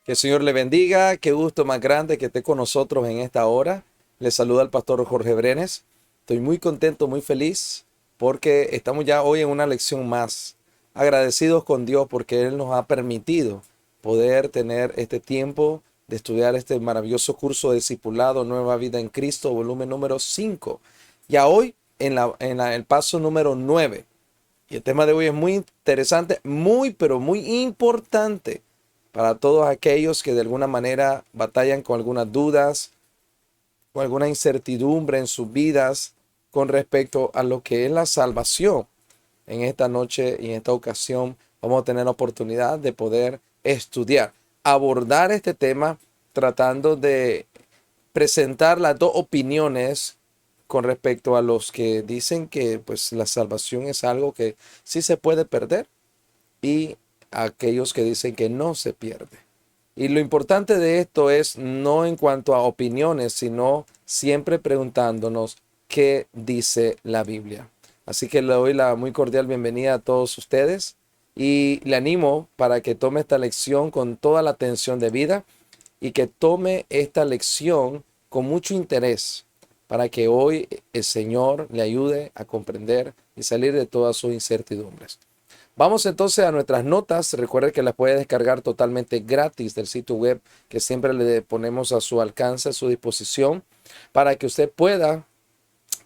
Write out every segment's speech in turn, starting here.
Que el Señor le bendiga. Qué gusto más grande que esté con nosotros en esta hora. Le saluda el pastor Jorge Brenes. Estoy muy contento, muy feliz porque estamos ya hoy en una lección más. Agradecidos con Dios porque Él nos ha permitido poder tener este tiempo de estudiar este maravilloso curso de discipulado Nueva Vida en Cristo, volumen número 5. Ya hoy el paso número 9. Y el tema de hoy es muy interesante, pero muy importante para todos aquellos que de alguna manera batallan con algunas dudas, con alguna incertidumbre en sus vidas con respecto a lo que es la salvación. En esta noche y en esta ocasión vamos a tener la oportunidad de poder estudiar, abordar este tema tratando de presentar las dos opiniones con respecto a los que dicen que pues la salvación es algo que sí se puede perder y aquellos que dicen que no se pierde. Y lo importante de esto es no en cuanto a opiniones, sino siempre preguntándonos qué dice la Biblia. Así que le doy la muy cordial bienvenida a todos ustedes y le animo para que tome esta lección con toda la atención debida y que tome esta lección con mucho interés para que hoy el Señor le ayude a comprender y salir de todas sus incertidumbres. Vamos entonces a nuestras notas. Recuerde que las puede descargar totalmente gratis del sitio web que siempre le ponemos a su alcance, a su disposición, para que usted pueda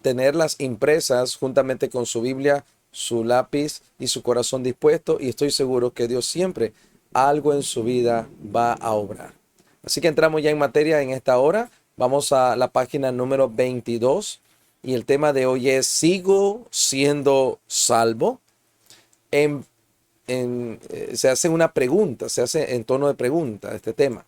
tenerlas impresas juntamente con su Biblia, su lápiz y su corazón dispuesto. Y estoy seguro que Dios siempre algo en su vida va a obrar. Así que entramos ya en materia en esta hora. Vamos a la página número 22 y el tema de hoy es ¿sigo siendo salvo? En, Se hace una pregunta, se hace en tono de pregunta este tema.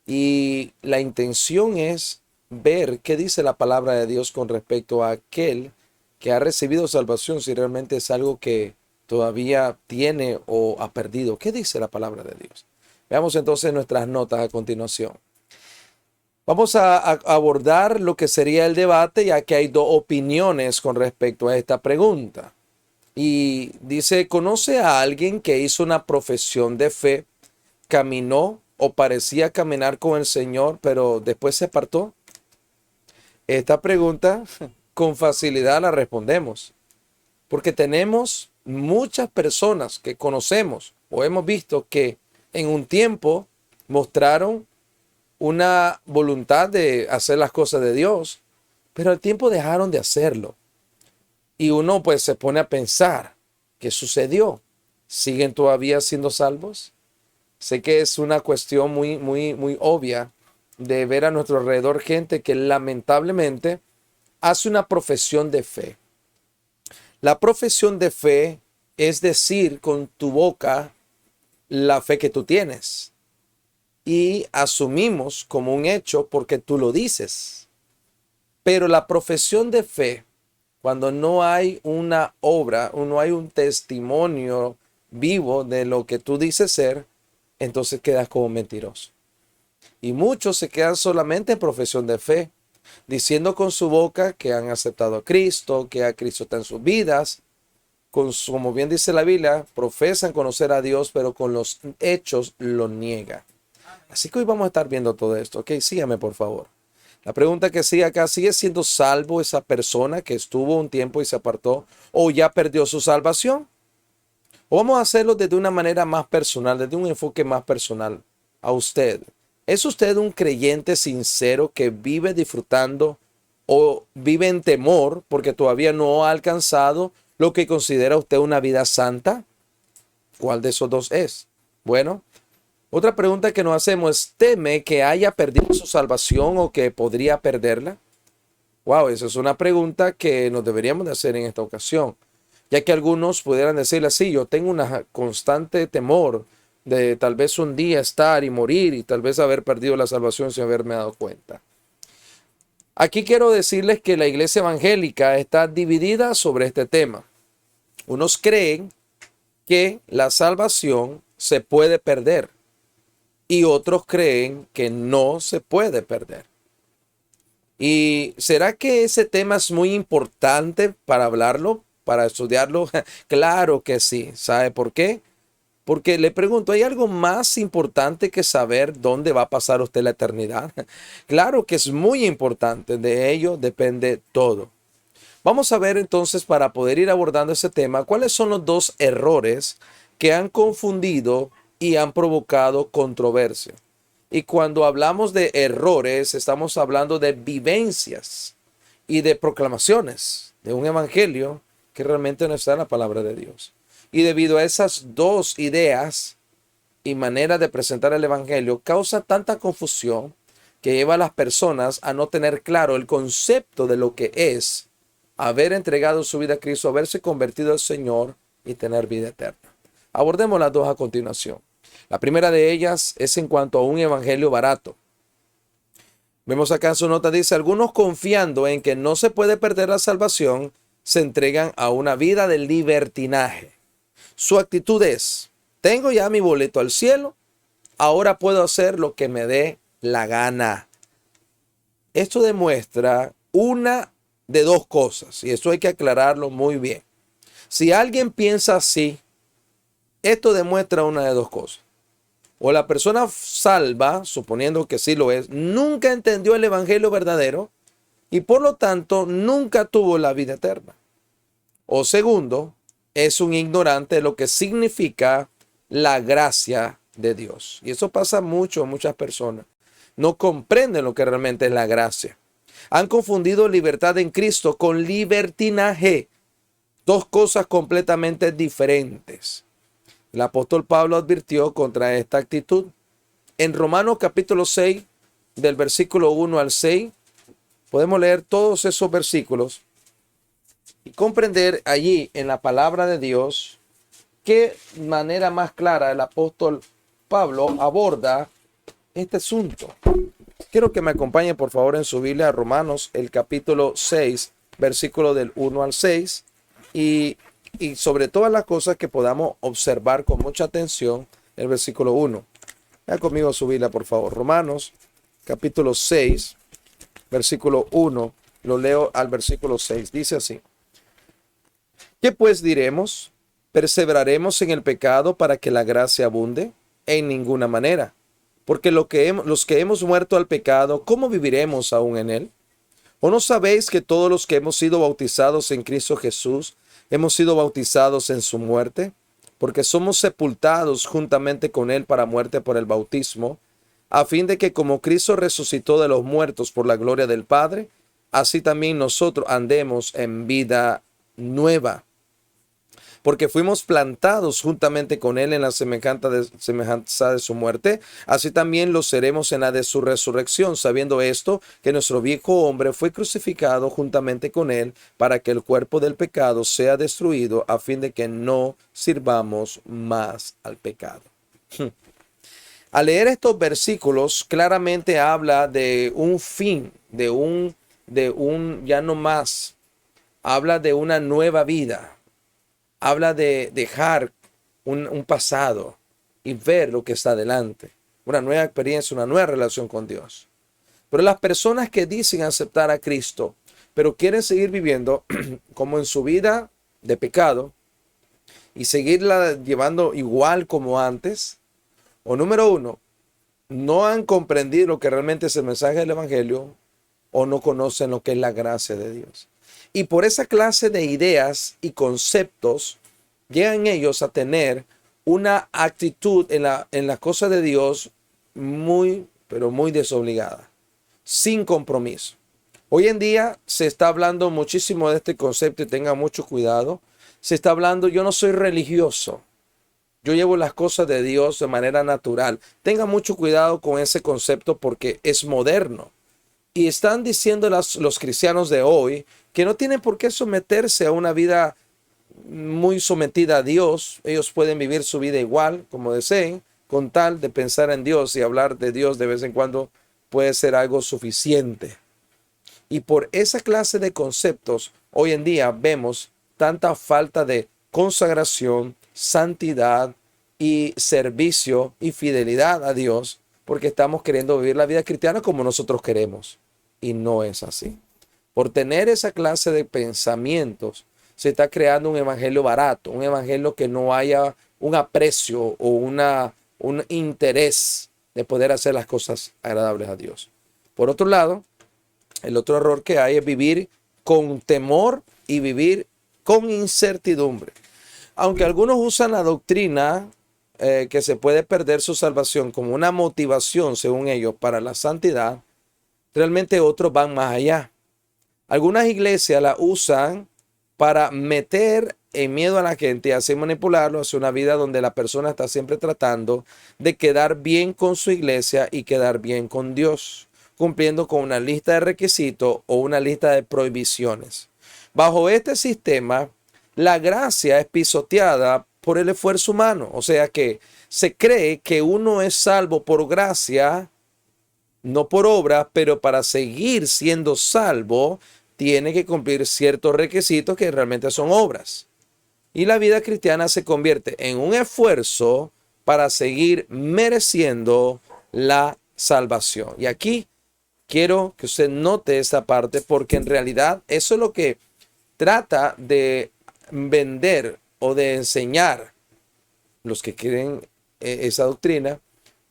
Y la intención es ver qué dice la palabra de Dios con respecto a aquel que ha recibido salvación, si realmente es algo que todavía tiene o ha perdido. ¿Qué dice la palabra de Dios? Veamos entonces nuestras notas a continuación. Vamos a abordar lo que sería el debate, ya que hay dos opiniones con respecto a esta pregunta. Y dice, ¿conoce a alguien que hizo una profesión de fe, caminó o parecía caminar con el Señor, pero después se apartó? Esta pregunta con facilidad la respondemos, porque tenemos muchas personas que conocemos o hemos visto que en un tiempo mostraron una voluntad de hacer las cosas de Dios, pero al tiempo dejaron de hacerlo. Y uno pues se pone a pensar, ¿qué sucedió? ¿Siguen todavía siendo salvos? Sé que es una cuestión muy obvia de ver a nuestro alrededor gente que lamentablemente hace una profesión de fe. La profesión de fe es decir con tu boca la fe que tú tienes y asumimos como un hecho porque tú lo dices. Pero la profesión de fe, cuando no hay una obra, no hay un testimonio vivo de lo que tú dices ser, entonces quedas como mentiroso. Y muchos se quedan solamente en profesión de fe, diciendo con su boca que han aceptado a Cristo, que a Cristo está en sus vidas. Como bien dice la Biblia, profesan conocer a Dios, pero con los hechos lo niegan. Así que hoy vamos a estar viendo todo esto. Ok, sígame por favor. La pregunta que sigue acá, ¿sigue siendo salvo esa persona que estuvo un tiempo y se apartó o ya perdió su salvación? O vamos a hacerlo desde una manera más personal, desde un enfoque más personal a usted. ¿Es usted un creyente sincero que vive disfrutando o vive en temor porque todavía no ha alcanzado lo que considera usted una vida santa? ¿Cuál de esos dos es? Bueno, otra pregunta que nos hacemos es, ¿teme que haya perdido su salvación o que podría perderla? Wow, esa es una pregunta que nos deberíamos de hacer en esta ocasión, ya que algunos pudieran decirle así, yo tengo una constante temor de tal vez un día estar y morir y tal vez haber perdido la salvación sin haberme dado cuenta. Aquí quiero decirles que la iglesia evangélica está dividida sobre este tema. Unos creen que la salvación se puede perder y otros creen que no se puede perder. ¿Y será que ese tema es muy importante para hablarlo, para estudiarlo? Claro que sí. ¿Sabe por qué? Porque le pregunto, ¿hay algo más importante que saber dónde va a pasar usted la eternidad? Claro que es muy importante, de ello depende todo. Vamos a ver entonces, para poder ir abordando ese tema, cuáles son los dos errores que han confundido y han provocado controversia. Y cuando hablamos de errores, estamos hablando de vivencias y de proclamaciones de un evangelio que realmente no está en la palabra de Dios. Y debido a esas dos ideas y manera de presentar el evangelio, causa tanta confusión que lleva a las personas a no tener claro el concepto de lo que es haber entregado su vida a Cristo, haberse convertido al Señor y tener vida eterna. Abordemos las dos a continuación. La primera de ellas es en cuanto a un evangelio barato. Vemos acá en su nota, dice, algunos confiando en que no se puede perder la salvación, se entregan a una vida de libertinaje. Su actitud es, tengo ya mi boleto al cielo, ahora puedo hacer lo que me dé la gana. Esto demuestra una de dos cosas, y esto hay que aclararlo muy bien. Si alguien piensa así, esto demuestra una de dos cosas. O la persona salva, suponiendo que sí lo es, nunca entendió el evangelio verdadero y por lo tanto nunca tuvo la vida eterna. O segundo, es un ignorante de lo que significa la gracia de Dios. Y eso pasa mucho a muchas personas. No comprenden lo que realmente es la gracia. Han confundido libertad en Cristo con libertinaje. Dos cosas completamente diferentes. El apóstol Pablo advirtió contra esta actitud. En Romanos capítulo 6, del versículo 1 al 6, podemos leer todos esos versículos y comprender allí en la palabra de Dios qué manera más clara el apóstol Pablo aborda este asunto. Quiero que me acompañen por favor en su Biblia a Romanos, el capítulo 6, versículo del 1 al 6 y sobre todas las cosas que podamos observar con mucha atención el versículo 1. Vean conmigo su Biblia por favor. Romanos capítulo 6, versículo 1, lo leo al versículo 6. Dice así. ¿Qué pues diremos? ¿Perseveraremos en el pecado para que la gracia abunde? En ninguna manera. Porque los que hemos muerto al pecado, ¿cómo viviremos aún en él? ¿O no sabéis que todos los que hemos sido bautizados en Cristo Jesús, hemos sido bautizados en su muerte? Porque somos sepultados juntamente con él para muerte por el bautismo, a fin de que como Cristo resucitó de los muertos por la gloria del Padre, así también nosotros andemos en vida nueva. Porque fuimos plantados juntamente con él en la semejanza de su muerte, así también lo seremos en la de su resurrección, sabiendo esto, que nuestro viejo hombre fue crucificado juntamente con él, para que el cuerpo del pecado sea destruido, a fin de que no sirvamos más al pecado. Al leer estos versículos, claramente habla de un fin, de un ya no más, habla de una nueva vida. Habla de dejar un pasado y ver lo que está adelante. Una nueva experiencia, una nueva relación con Dios. Pero las personas que dicen aceptar a Cristo, pero quieren seguir viviendo como en su vida de pecado y seguirla llevando igual como antes, o número uno, no han comprendido lo que realmente es el mensaje del Evangelio o no conocen lo que es la gracia de Dios. Y por esa clase de ideas y conceptos llegan ellos a tener una actitud en la cosa de Dios muy, pero muy desobligada, sin compromiso. Hoy en día se está hablando muchísimo de este concepto y tengan mucho cuidado. Se está hablando, yo no soy religioso. Yo llevo las cosas de Dios de manera natural. Tengan mucho cuidado con ese concepto porque es moderno. Y están diciendo los cristianos de hoy que no tienen por qué someterse a una vida muy sometida a Dios. Ellos pueden vivir su vida igual, como deseen, con tal de pensar en Dios y hablar de Dios de vez en cuando puede ser algo suficiente. Y por esa clase de conceptos, hoy en día vemos tanta falta de consagración, santidad y servicio y fidelidad a Dios, porque estamos queriendo vivir la vida cristiana como nosotros queremos. Y no es así. Por tener esa clase de pensamientos, se está creando un evangelio barato, un evangelio que no haya un aprecio o un interés de poder hacer las cosas agradables a Dios. Por otro lado, el otro error que hay es vivir con temor y vivir con incertidumbre. Aunque algunos usan la doctrina que se puede perder su salvación como una motivación, según ellos, para la santidad, realmente otros van más allá. Algunas iglesias la usan para meter en miedo a la gente y así manipularlo hacia una vida donde la persona está siempre tratando de quedar bien con su iglesia y quedar bien con Dios, cumpliendo con una lista de requisitos o una lista de prohibiciones. Bajo este sistema, la gracia es pisoteada por el esfuerzo humano, o sea que se cree que uno es salvo por gracia, no por obra, pero para seguir siendo salvo, tiene que cumplir ciertos requisitos que realmente son obras. Y la vida cristiana se convierte en un esfuerzo para seguir mereciendo la salvación. Y aquí quiero que usted note esta parte porque en realidad eso es lo que trata de vender o de enseñar los que creen esa doctrina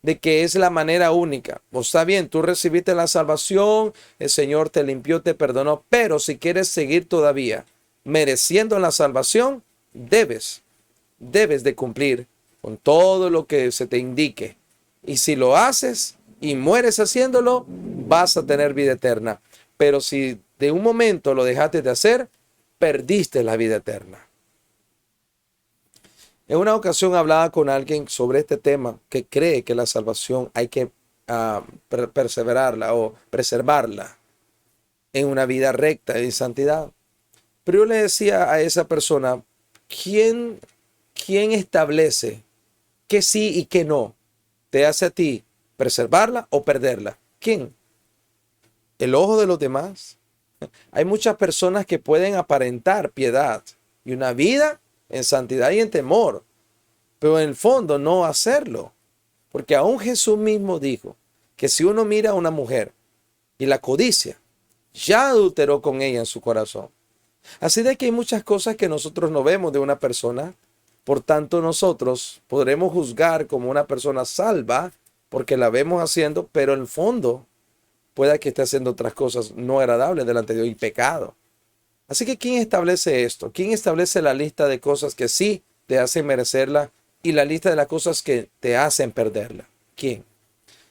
de que es la manera única. O está bien, tú recibiste la salvación, el Señor te limpió, te perdonó, pero si quieres seguir todavía mereciendo la salvación, debes de cumplir con todo lo que se te indique. Y si lo haces y mueres haciéndolo, vas a tener vida eterna. Pero si de un momento lo dejaste de hacer, perdiste la vida eterna. En una ocasión hablaba con alguien sobre este tema que cree que la salvación hay que perseverarla o preservarla en una vida recta y santidad. Pero yo le decía a esa persona, ¿quién establece que sí y que no te hace a ti preservarla o perderla? ¿Quién? ¿El ojo de los demás? Hay muchas personas que pueden aparentar piedad y una vida en santidad y en temor, pero en el fondo no hacerlo. Porque aún Jesús mismo dijo que si uno mira a una mujer y la codicia, ya adulteró con ella en su corazón. Así de que hay muchas cosas que nosotros no vemos de una persona, por tanto nosotros podremos juzgar como una persona salva porque la vemos haciendo, pero en el fondo pueda que esté haciendo otras cosas no agradables delante de Dios y pecado. Así que ¿quién establece esto? ¿Quién establece la lista de cosas que sí te hacen merecerla y la lista de las cosas que te hacen perderla? ¿Quién?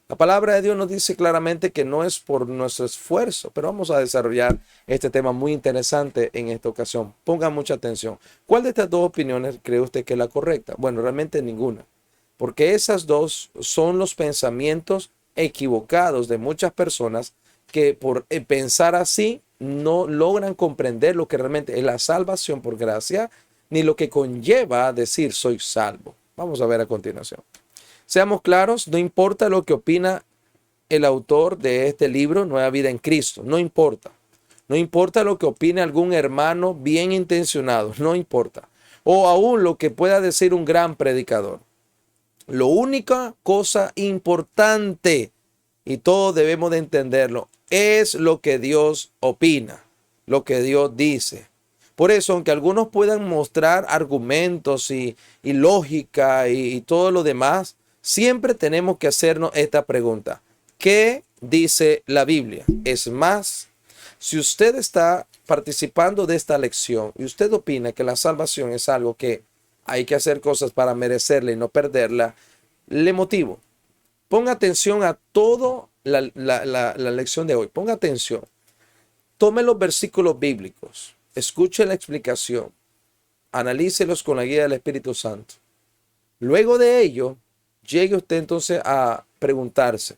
La palabra de Dios nos dice claramente que no es por nuestro esfuerzo, pero vamos a desarrollar este tema muy interesante en esta ocasión. Pongan mucha atención. ¿Cuál de estas dos opiniones cree usted que es la correcta? Bueno, realmente ninguna, porque esas dos son los pensamientos equivocados de muchas personas que por pensar así no logran comprender lo que realmente es la salvación por gracia, ni lo que conlleva decir soy salvo. Vamos a ver a continuación. Seamos claros, no importa lo que opina el autor de este libro, Nueva Vida en Cristo, no importa. No importa lo que opine algún hermano bien intencionado, no importa. O aún lo que pueda decir un gran predicador. La única cosa importante, y todos debemos de entenderlo, es lo que Dios opina, lo que Dios dice. Por eso, aunque algunos puedan mostrar argumentos y lógica y todo lo demás, siempre tenemos que hacernos esta pregunta. ¿Qué dice la Biblia? Es más, si usted está participando de esta lección y usted opina que la salvación es algo que hay que hacer cosas para merecerla y no perderla, le motivo. Ponga atención a toda la lección de hoy. Ponga atención. Tome los versículos bíblicos. Escuche la explicación. Analícelos con la guía del Espíritu Santo. Luego de ello, llegue usted entonces a preguntarse.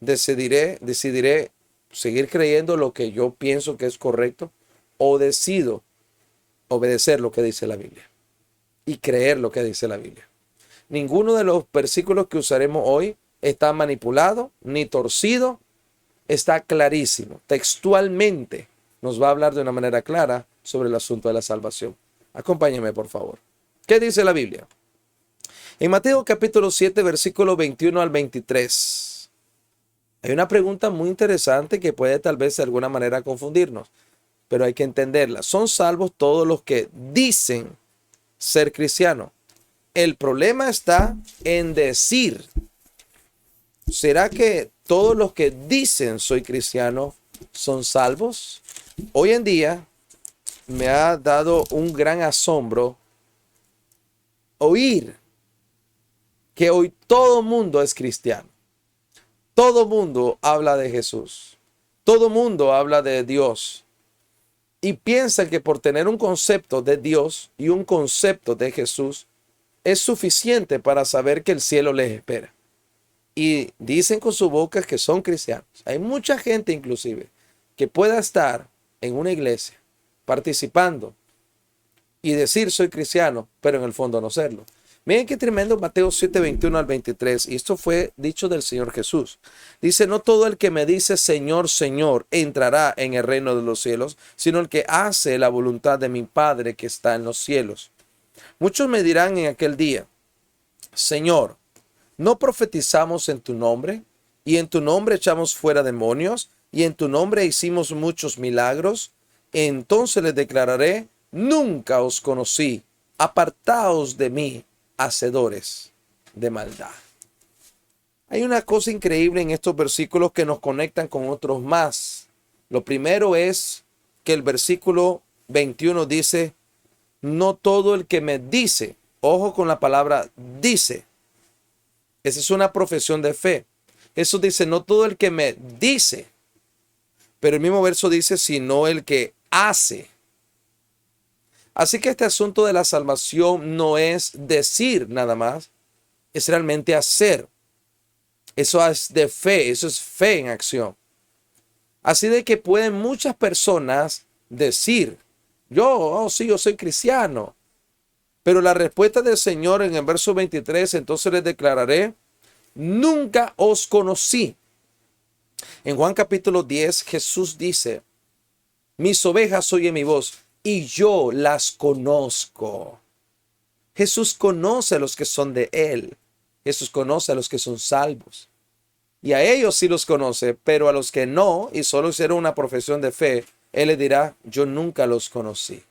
¿Decidiré seguir creyendo lo que yo pienso que es correcto o decido obedecer lo que dice la Biblia y creer lo que dice la Biblia? Ninguno de los versículos que usaremos hoy está manipulado ni torcido, está clarísimo. Textualmente nos va a hablar de una manera clara sobre el asunto de la salvación. Acompáñeme, por favor. ¿Qué dice la Biblia? En Mateo capítulo 7, versículo 21 al 23. Hay una pregunta muy interesante que puede tal vez de alguna manera confundirnos. pero hay que entenderla. Son salvos todos los que dicen ser cristianos. El problema está en decir. ¿Será que todos los que dicen soy cristiano son salvos? Hoy en día me ha dado un gran asombro oír que hoy todo mundo es cristiano. Todo mundo habla de Jesús. Todo mundo habla de Dios. Y piensa que por tener un concepto de Dios y un concepto de Jesús es suficiente para saber que el cielo les espera. Y dicen con su boca que son cristianos. Hay mucha gente inclusive que pueda estar en una iglesia participando y decir soy cristiano, pero en el fondo no serlo. Miren qué tremendo Mateo 7, 21 al 23. Y esto fue dicho del Señor Jesús. Dice, no todo el que me dice Señor, Señor, entrará en el reino de los cielos, sino el que hace la voluntad de mi Padre que está en los cielos. Muchos me dirán en aquel día, Señor, ¿no profetizamos en tu nombre? Y en tu nombre echamos fuera demonios, y en tu nombre hicimos muchos milagros. Entonces les declararé, nunca os conocí, apartaos de mí, hacedores de maldad. Hay una cosa increíble en estos versículos que nos conectan con otros más. Lo primero es que el versículo 21 dice, no todo el que me dice, ojo con la palabra dice. Esa es una profesión de fe. Eso dice, no todo el que me dice. Pero el mismo verso dice, sino el que hace. Así que este asunto de la salvación no es decir nada más, es realmente hacer. Eso es de fe, eso es fe en acción. Así de que pueden muchas personas decir, sí, yo soy cristiano. Pero la respuesta del Señor en el verso 23, entonces les declararé, nunca os conocí. En Juan capítulo 10, Jesús dice, mis ovejas oyen mi voz y yo las conozco. Jesús conoce a los que son de Él. Jesús conoce a los que son salvos. Y a ellos sí los conoce, pero a los que no y solo hicieron una profesión de fe, Él les dirá, yo nunca los conocí.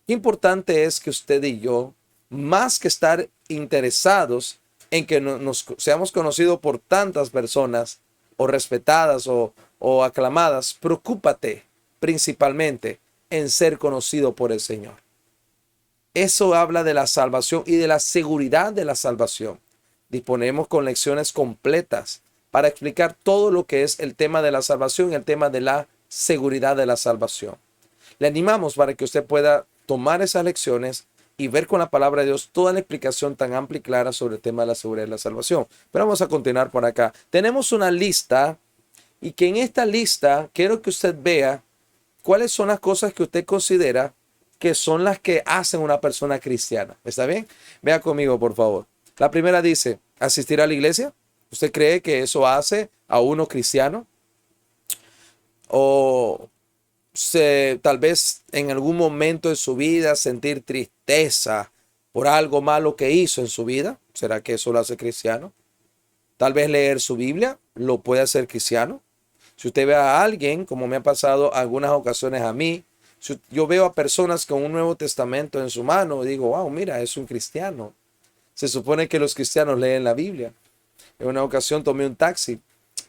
Qué importante es que usted y yo, más que estar interesados en que nos seamos conocidos por tantas personas, o respetadas o aclamadas, preocúpate principalmente en ser conocido por el Señor. Eso habla de la salvación y de la seguridad de la salvación. Disponemos con lecciones completas para explicar todo lo que es el tema de la salvación y el tema de la seguridad de la salvación. Le animamos para que usted pueda tomar esas lecciones y ver con la palabra de Dios toda la explicación tan amplia y clara sobre el tema de la seguridad de la salvación. Pero vamos a continuar por acá. Tenemos una lista y que en esta lista quiero que usted vea cuáles son las cosas que usted considera que son las que hacen una persona cristiana. ¿Está bien? Vea conmigo, por favor. La primera dice, asistir a la iglesia. ¿Usted cree que eso hace a uno cristiano? O tal vez en algún momento de su vida sentir tristeza por algo malo que hizo en su vida. ¿Será que eso lo hace cristiano? Tal vez leer su Biblia lo puede hacer cristiano. Si usted ve a alguien, como me ha pasado algunas ocasiones a mí, si yo veo a personas con un Nuevo Testamento en su mano, digo, wow, mira, es un cristiano. Se supone que los cristianos leen la Biblia. En una ocasión tomé un taxi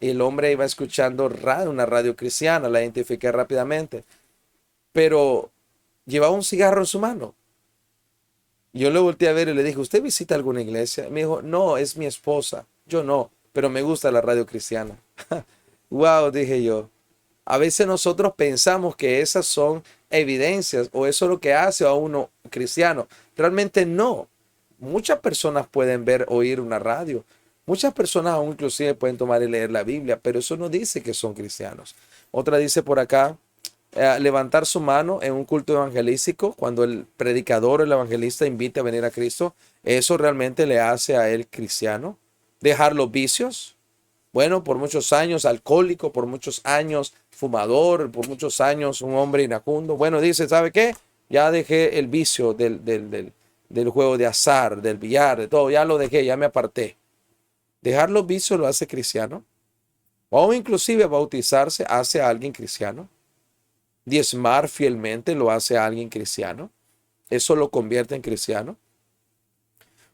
y el hombre iba escuchando una radio cristiana, la identifiqué rápidamente, pero llevaba un cigarro en su mano. Yo le volteé a ver y le dije, ¿usted visita alguna iglesia? Y me dijo, no, es mi esposa. Yo no, pero me gusta la radio cristiana. Wow, dije yo. A veces nosotros pensamos que esas son evidencias o eso es lo que hace a uno cristiano. Realmente no. Muchas personas pueden ver, oír una radio. Muchas personas aún inclusive pueden tomar y leer la Biblia, pero eso no dice que son cristianos. Otra dice por acá, levantar su mano en un culto evangelístico, cuando el predicador o el evangelista invita a venir a Cristo, eso realmente le hace a él cristiano. Dejar los vicios. Bueno, por muchos años alcohólico, por muchos años fumador, por muchos años un hombre iracundo. Bueno, dice, ¿sabe qué? Ya dejé el vicio del juego de azar, del billar, de todo. Ya lo dejé, ya me aparté. Dejar los vicios lo hace cristiano. O inclusive bautizarse hace a alguien cristiano. Diezmar fielmente lo hace a alguien cristiano. Eso lo convierte en cristiano.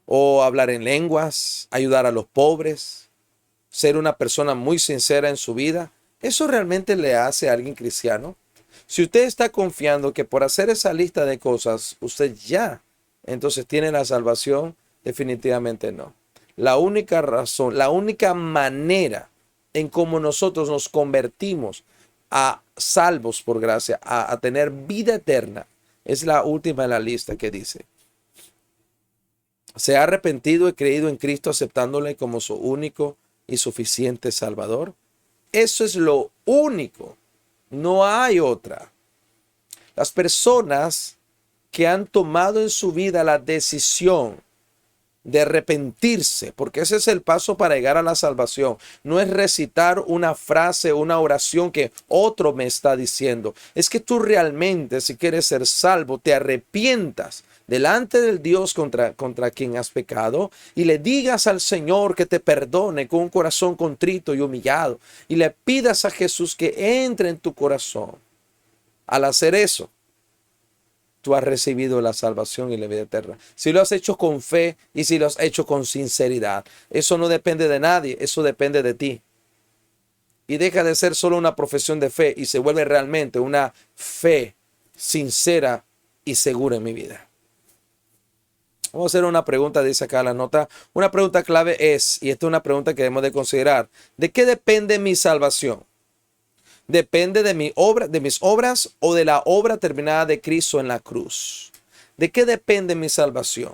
O hablar en lenguas, ayudar a los pobres, ser una persona muy sincera en su vida. ¿Eso realmente le hace a alguien cristiano? Si usted está confiando que por hacer esa lista de cosas, usted ya, entonces tiene la salvación, definitivamente no. La única razón, la única manera en cómo nosotros nos convertimos a salvos por gracia, a tener vida eterna, es la última en la lista que dice: se ha arrepentido y creído en Cristo aceptándole como su único y suficiente Salvador. Eso es lo único. No hay otra. Las personas que han tomado en su vida la decisión de arrepentirse, porque ese es el paso para llegar a la salvación. No es recitar una frase, una oración que otro me está diciendo. Es que tú realmente, si quieres ser salvo, te arrepientas delante del Dios contra quien has pecado y le digas al Señor que te perdone con un corazón contrito y humillado y le pidas a Jesús que entre en tu corazón. Al hacer eso, tú has recibido la salvación y la vida eterna. Si lo has hecho con fe y si lo has hecho con sinceridad, eso no depende de nadie, eso depende de ti. Y deja de ser solo una profesión de fe y se vuelve realmente una fe sincera y segura en mi vida. Vamos a hacer una pregunta, dice acá la nota. Una pregunta clave es, y esta es una pregunta que debemos de considerar: ¿de qué depende mi salvación? ¿Depende de mi obra, de mis obras o de la obra terminada de Cristo en la cruz? ¿De qué depende mi salvación?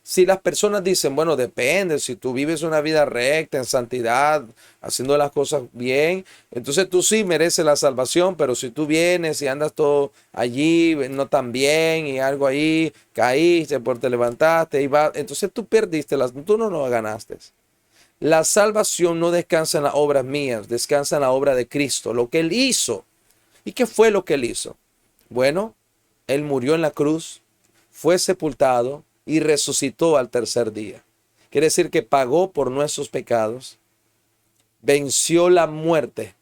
Si las personas dicen, bueno, depende, si tú vives una vida recta, en santidad, haciendo las cosas bien, entonces tú sí mereces la salvación, pero si tú vienes y andas todo allí, no tan bien y algo ahí, caíste, por te levantaste y vas, entonces tú perdiste, tú no lo ganaste. La salvación no descansa en las obras mías, descansa en la obra de Cristo, lo que Él hizo. ¿Y qué fue lo que Él hizo? Bueno, Él murió en la cruz, fue sepultado y resucitó al tercer día. Quiere decir que pagó por nuestros pecados, venció la muerte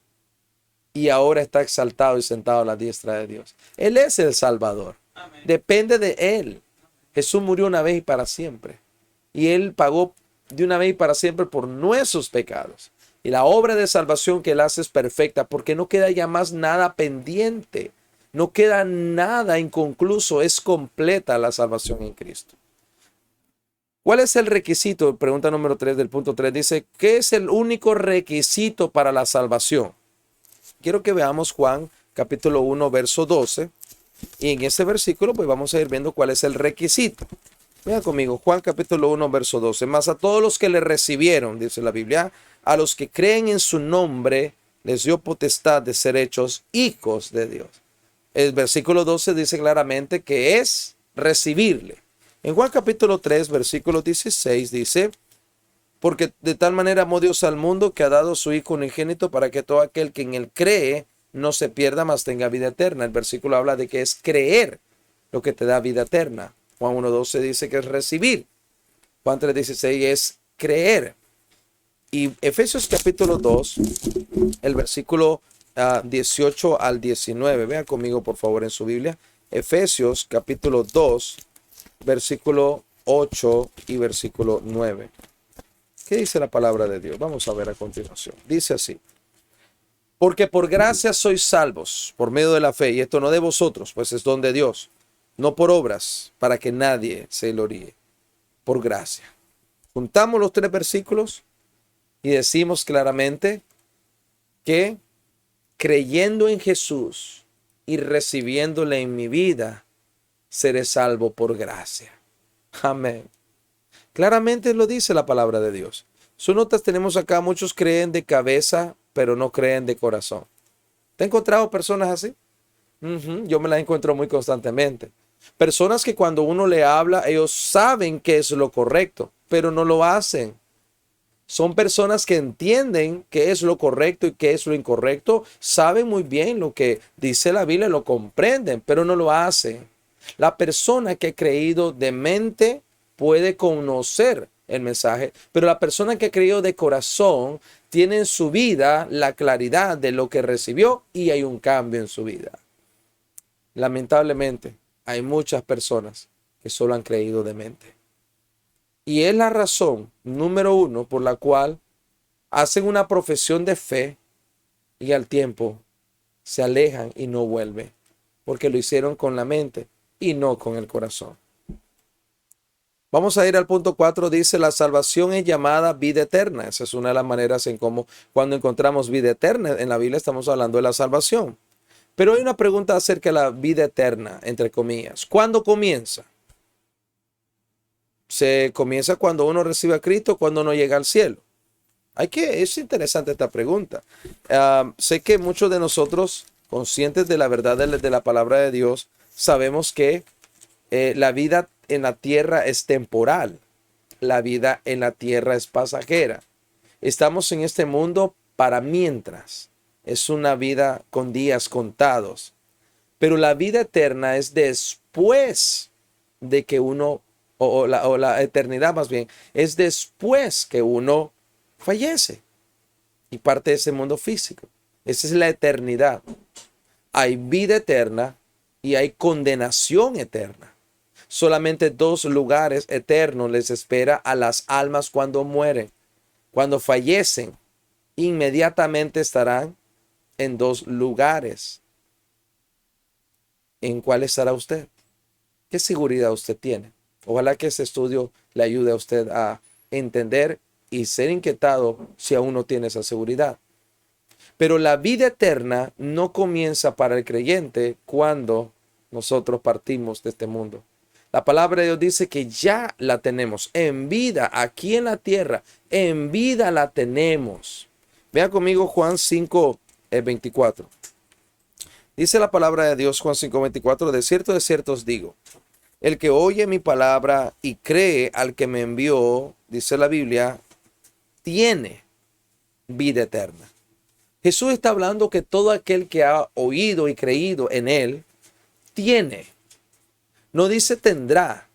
y ahora está exaltado y sentado a la diestra de Dios. Él es el Salvador. Amén. Depende de Él. Jesús murió una vez y para siempre. Y Él pagó de una vez y para siempre por nuestros pecados. Y la obra de salvación que Él hace es perfecta porque no queda ya más nada pendiente. No queda nada inconcluso. Es completa la salvación en Cristo. ¿Cuál es el requisito? Pregunta número 3 del punto 3. Dice, ¿qué es el único requisito para la salvación? Quiero que veamos Juan capítulo 1, verso 12. Y en ese versículo pues vamos a ir viendo cuál es el requisito. Vean conmigo, Juan capítulo 1, verso 12. Mas a todos los que le recibieron, dice la Biblia, a los que creen en su nombre, les dio potestad de ser hechos hijos de Dios. El versículo 12 dice claramente que es recibirle. En Juan capítulo 3, versículo 16 dice, porque de tal manera amó Dios al mundo que ha dado su Hijo unigénito para que todo aquel que en él cree no se pierda, mas tenga vida eterna. El versículo habla de que es creer lo que te da vida eterna. Juan 1.12 dice que es recibir. Juan 3.16 es creer. Y Efesios capítulo 2, el versículo 18 al 19. Vean conmigo por favor en su Biblia. Efesios capítulo 2, versículo 8 y versículo 9. ¿Qué dice la palabra de Dios? Vamos a ver a continuación. Dice así. Porque por gracia sois salvos por medio de la fe, y esto no de vosotros, pues es don de Dios, no por obras, para que nadie se gloríe, por gracia. Juntamos los tres versículos y decimos claramente que creyendo en Jesús y recibiéndole en mi vida, seré salvo por gracia. Amén. Claramente lo dice la palabra de Dios. Sus notas tenemos acá, muchos creen de cabeza, pero no creen de corazón. ¿Te has encontrado personas así? Yo me las encuentro muy constantemente. Personas que cuando uno le habla, ellos saben qué es lo correcto, pero no lo hacen. Son personas que entienden qué es lo correcto y qué es lo incorrecto, saben muy bien lo que dice la Biblia, lo comprenden, pero no lo hacen. La persona que ha creído de mente puede conocer el mensaje, pero la persona que ha creído de corazón tiene en su vida la claridad de lo que recibió y hay un cambio en su vida. Lamentablemente, hay muchas personas que solo han creído de mente. Y es la razón número uno por la cual hacen una profesión de fe y al tiempo se alejan y no vuelven, porque lo hicieron con la mente y no con el corazón. Vamos a ir al punto 4. Dice, la salvación es llamada vida eterna. Esa es una de las maneras en cómo cuando encontramos vida eterna en la Biblia estamos hablando de la salvación. Pero hay una pregunta acerca de la vida eterna, entre comillas. ¿Cuándo comienza? ¿Se comienza cuando uno recibe a Cristo, cuando uno llega al cielo? Es interesante esta pregunta. Sé que muchos de nosotros, conscientes de la verdad de la palabra de Dios, sabemos que la vida en la tierra es temporal. La vida en la tierra es pasajera. Estamos en este mundo para mientras. Es una vida con días contados. Pero la vida eterna es después de que uno, o la eternidad más bien, es después que uno fallece y parte de ese mundo físico. Esa es la eternidad. Hay vida eterna y hay condenación eterna. Solamente dos lugares eternos les espera a las almas cuando mueren. Cuando fallecen, inmediatamente estarán en dos lugares. ¿En cuál estará usted? ¿Qué seguridad usted tiene? Ojalá que este estudio le ayude a usted a entender y ser inquietado si aún no tiene esa seguridad. Pero la vida eterna no comienza para el creyente cuando nosotros partimos de este mundo. La palabra de Dios dice que ya la tenemos en vida, aquí en la tierra, en vida la tenemos. Vean conmigo Juan 5:24. Dice la palabra de Dios, Juan 5:24, de cierto os digo, el que oye mi palabra y cree al que me envió, dice la Biblia, tiene vida eterna. Jesús está hablando que todo aquel que ha oído y creído en él, tiene. No dice tendrá.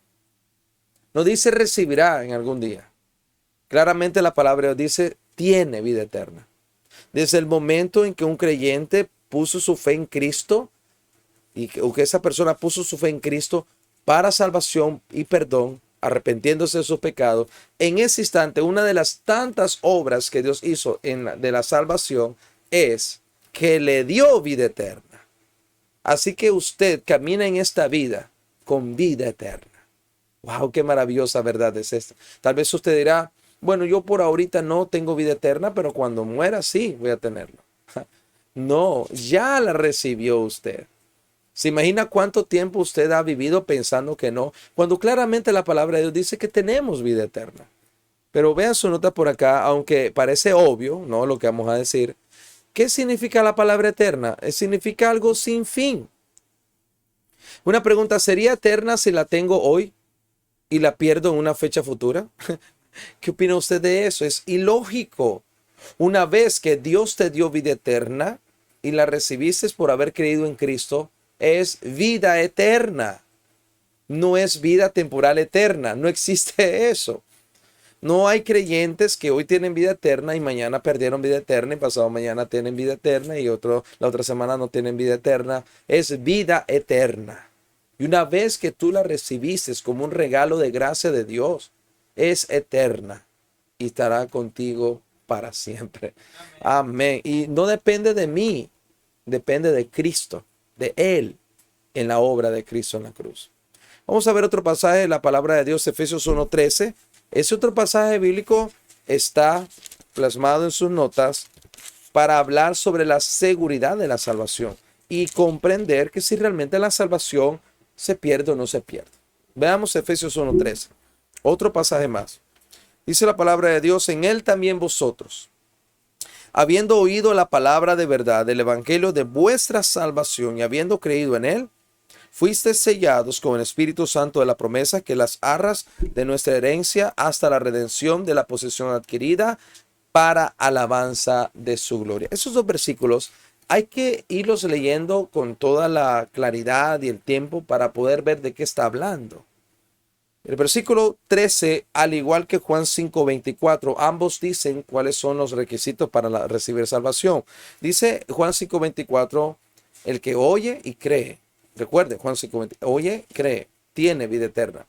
No dice recibirá en algún día. Claramente la palabra dice tiene vida eterna. Desde el momento en que un creyente puso su fe en Cristo o que esa persona puso su fe en Cristo para salvación y perdón, arrepentiéndose de sus pecados, en ese instante una de las tantas obras que Dios hizo de la salvación es que le dio vida eterna. Así que usted camina en esta vida con vida eterna. ¡Wow! ¡Qué maravillosa verdad es esta! Tal vez usted dirá, bueno, yo por ahorita no tengo vida eterna, pero cuando muera sí voy a tenerlo. No, ya la recibió usted. ¿Se imagina cuánto tiempo usted ha vivido pensando que no? Cuando claramente la palabra de Dios dice que tenemos vida eterna. Pero vean su nota por acá, aunque parece obvio, ¿no? Lo que vamos a decir. ¿Qué significa la palabra eterna? Significa algo sin fin. Una pregunta, ¿sería eterna si la tengo hoy y la pierdo en una fecha futura? ¿Qué opina usted de eso? Es ilógico. Una vez que Dios te dio vida eterna y la recibiste por haber creído en Cristo, es vida eterna. No es vida temporal eterna. No existe eso. No hay creyentes que hoy tienen vida eterna y mañana perdieron vida eterna y pasado mañana tienen vida eterna y la otra semana no tienen vida eterna. Es vida eterna. Y una vez que tú la recibiste como un regalo de gracia de Dios, es eterna y estará contigo para siempre. Amén. Y no depende de mí, depende de Cristo, de Él, en la obra de Cristo en la cruz. Vamos a ver otro pasaje de la palabra de Dios, Efesios 1:13. Ese otro pasaje bíblico está plasmado en sus notas para hablar sobre la seguridad de la salvación y comprender que si realmente la salvación se pierde o no se pierde. Veamos Efesios 1:13. Otro pasaje más. Dice la palabra de Dios, en él también vosotros, habiendo oído la palabra de verdad del evangelio de vuestra salvación y habiendo creído en él, fuisteis sellados con el Espíritu Santo de la promesa, que las arras de nuestra herencia hasta la redención de la posesión adquirida para alabanza de su gloria. Esos dos versículos hay que irlos leyendo con toda la claridad y el tiempo para poder ver de qué está hablando. El versículo 13, al igual que Juan 5:24, ambos dicen cuáles son los requisitos para recibir salvación. Dice Juan 5:24, el que oye y cree Recuerde, Juan 5:20. Oye, cree, tiene vida eterna.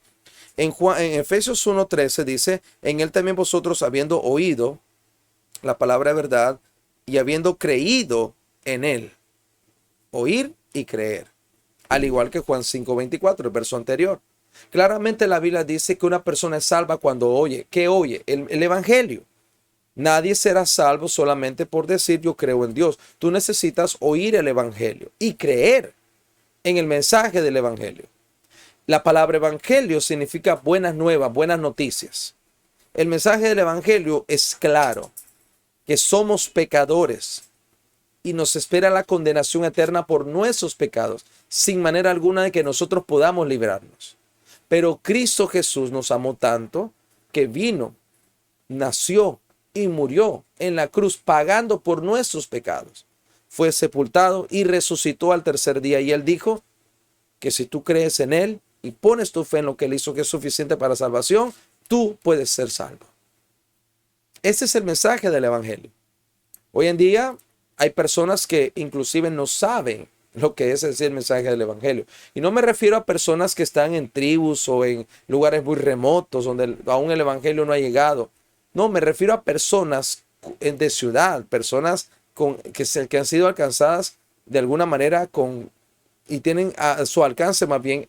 En Efesios 1:13 dice, en él también vosotros habiendo oído la palabra de verdad y habiendo creído en él. Oír y creer. Al igual que Juan 5:24, el verso anterior. Claramente la Biblia dice que una persona es salva cuando oye. ¿Qué oye? El Evangelio. Nadie será salvo solamente por decir yo creo en Dios. Tú necesitas oír el Evangelio y creer en el mensaje del Evangelio. La palabra Evangelio significa buenas nuevas, buenas noticias. El mensaje del Evangelio es claro, que somos pecadores y nos espera la condenación eterna por nuestros pecados, sin manera alguna de que nosotros podamos librarnos. Pero Cristo Jesús nos amó tanto que vino, nació y murió en la cruz pagando por nuestros pecados. Fue sepultado y resucitó al tercer día. Y él dijo que si tú crees en él y pones tu fe en lo que él hizo, que es suficiente para salvación, tú puedes ser salvo. Ese es el mensaje del Evangelio. Hoy en día hay personas que inclusive no saben lo que es decir el mensaje del Evangelio. Y no me refiero a personas que están en tribus o en lugares muy remotos donde aún el Evangelio no ha llegado. No, me refiero a personas de ciudad, personas que han sido alcanzadas de alguna manera y tienen a su alcance más bien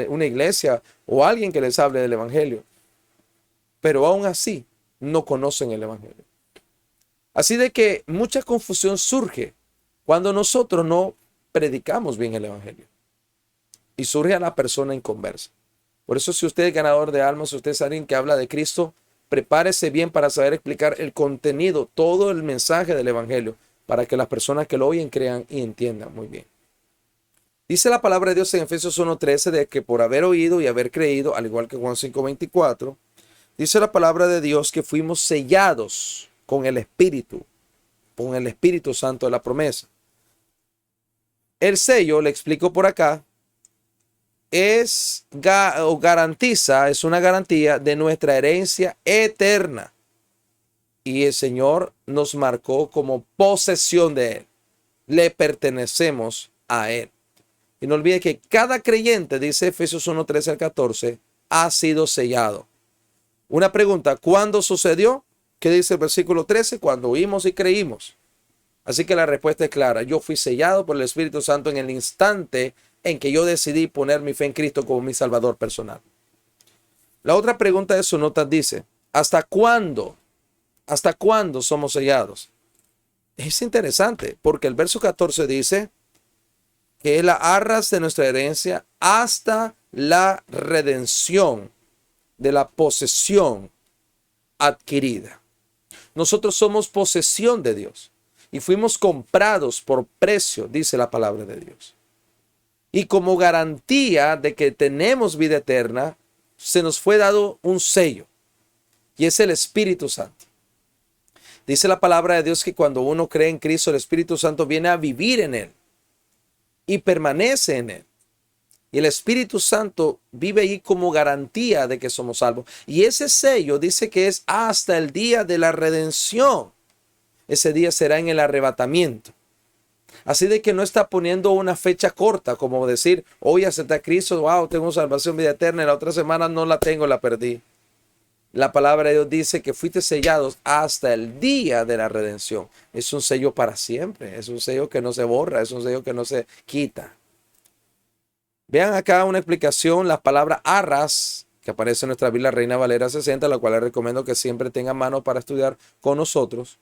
una iglesia o alguien que les hable del Evangelio. Pero aún así no conocen el Evangelio. Así de que mucha confusión surge cuando nosotros no predicamos bien el Evangelio. Y surge a la persona inconversa. Por eso si usted es ganador de almas, si usted es alguien que habla de Cristo, prepárese bien para saber explicar el contenido, todo el mensaje del Evangelio, para que las personas que lo oyen crean y entiendan muy bien. Dice la palabra de Dios en Efesios 1:13 de que por haber oído y haber creído, al igual que Juan 5:24, dice la palabra de Dios que fuimos sellados con el Espíritu Santo de la promesa. El sello, le explico por acá, es una garantía de nuestra herencia eterna. Y el Señor nos marcó como posesión de Él. Le pertenecemos a Él. Y no olvide que cada creyente, dice Efesios 1:13 al 14, ha sido sellado. Una pregunta, ¿cuándo sucedió? ¿Qué dice el versículo 13? Cuando oímos y creímos. Así que la respuesta es clara. Yo fui sellado por el Espíritu Santo en el instante en que yo decidí poner mi fe en Cristo como mi Salvador personal. La otra pregunta de su nota dice, ¿hasta cuándo? ¿Hasta cuándo somos sellados? Es interesante porque el verso 14 dice que es la arras de nuestra herencia hasta la redención de la posesión adquirida. Nosotros somos posesión de Dios y fuimos comprados por precio, dice la palabra de Dios. Y como garantía de que tenemos vida eterna, se nos fue dado un sello y es el Espíritu Santo. Dice la palabra de Dios que cuando uno cree en Cristo, el Espíritu Santo viene a vivir en él y permanece en él. Y el Espíritu Santo vive ahí como garantía de que somos salvos. Y ese sello dice que es hasta el día de la redención. Ese día será en el arrebatamiento. Así de que no está poniendo una fecha corta, como decir, hoy acepté a Cristo, wow, tengo salvación, vida eterna, y la otra semana no la tengo, la perdí. La palabra de Dios dice que fuiste sellados hasta el día de la redención. Es un sello para siempre, es un sello que no se borra, es un sello que no se quita. Vean acá una explicación, la palabra arras, que aparece en nuestra Biblia Reina Valera 60, la cual les recomiendo que siempre tengan mano para estudiar con nosotros.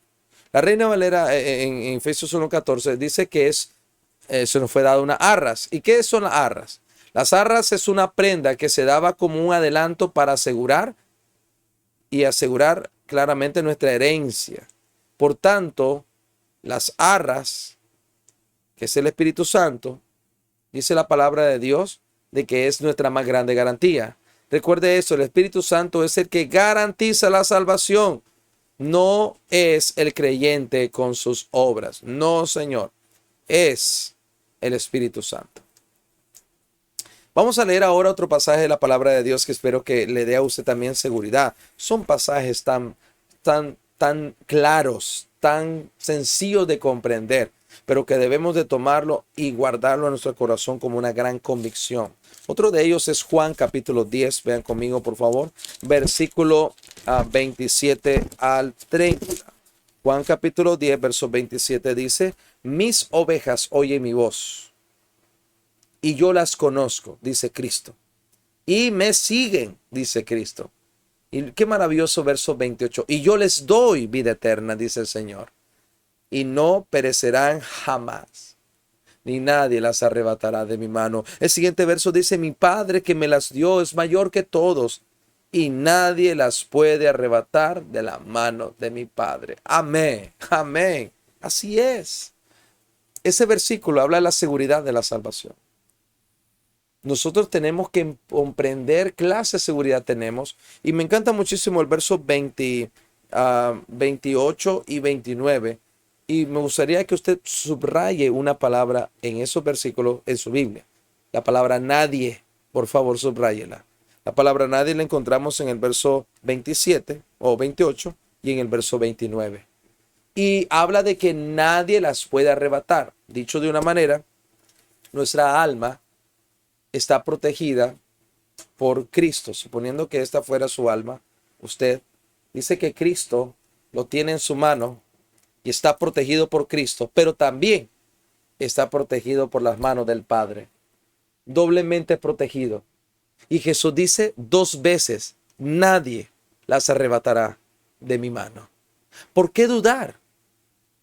La Reina Valera en Efesios 1:14 dice que se nos fue dada una arras. ¿Y qué son las arras? Las arras es una prenda que se daba como un adelanto para asegurar claramente nuestra herencia. Por tanto, las arras, que es el Espíritu Santo, dice la palabra de Dios de que es nuestra más grande garantía. Recuerde eso, el Espíritu Santo es el que garantiza la salvación. No es el creyente con sus obras. No, Señor. Es el Espíritu Santo. Vamos a leer ahora otro pasaje de la palabra de Dios que espero que le dé a usted también seguridad. Son pasajes tan claros, tan sencillos de comprender. pero que debemos de tomarlo y guardarlo en nuestro corazón como una gran convicción. Otro de ellos es Juan capítulo 10, vean conmigo por favor, versículo 27 al 30. Juan capítulo 10, verso 27 dice, mis ovejas oyen mi voz y yo las conozco, dice Cristo, y me siguen, dice Cristo. Y qué maravilloso verso 28. Y yo les doy vida eterna, dice el Señor, y no perecerán jamás, ni nadie las arrebatará de mi mano. El siguiente verso dice, mi Padre que me las dio es mayor que todos, y nadie las puede arrebatar de la mano de mi Padre. Amén, amén. Así es. Ese versículo habla de la seguridad de la salvación. Nosotros tenemos que comprender qué clase de seguridad tenemos. Y me encanta muchísimo el verso 28 y 29. Y me gustaría que usted subraye una palabra en esos versículos en su Biblia. La palabra nadie, por favor, subráyela. La palabra nadie la encontramos en el verso 27 o 28 y en el verso 29. Y habla de que nadie las puede arrebatar. Dicho de una manera, nuestra alma está protegida por Cristo. Suponiendo que esta fuera su alma, usted dice que Cristo lo tiene en su mano y está protegido por Cristo, pero también está protegido por las manos del Padre. Doblemente protegido. Y Jesús dice 2 veces, nadie las arrebatará de mi mano. ¿Por qué dudar?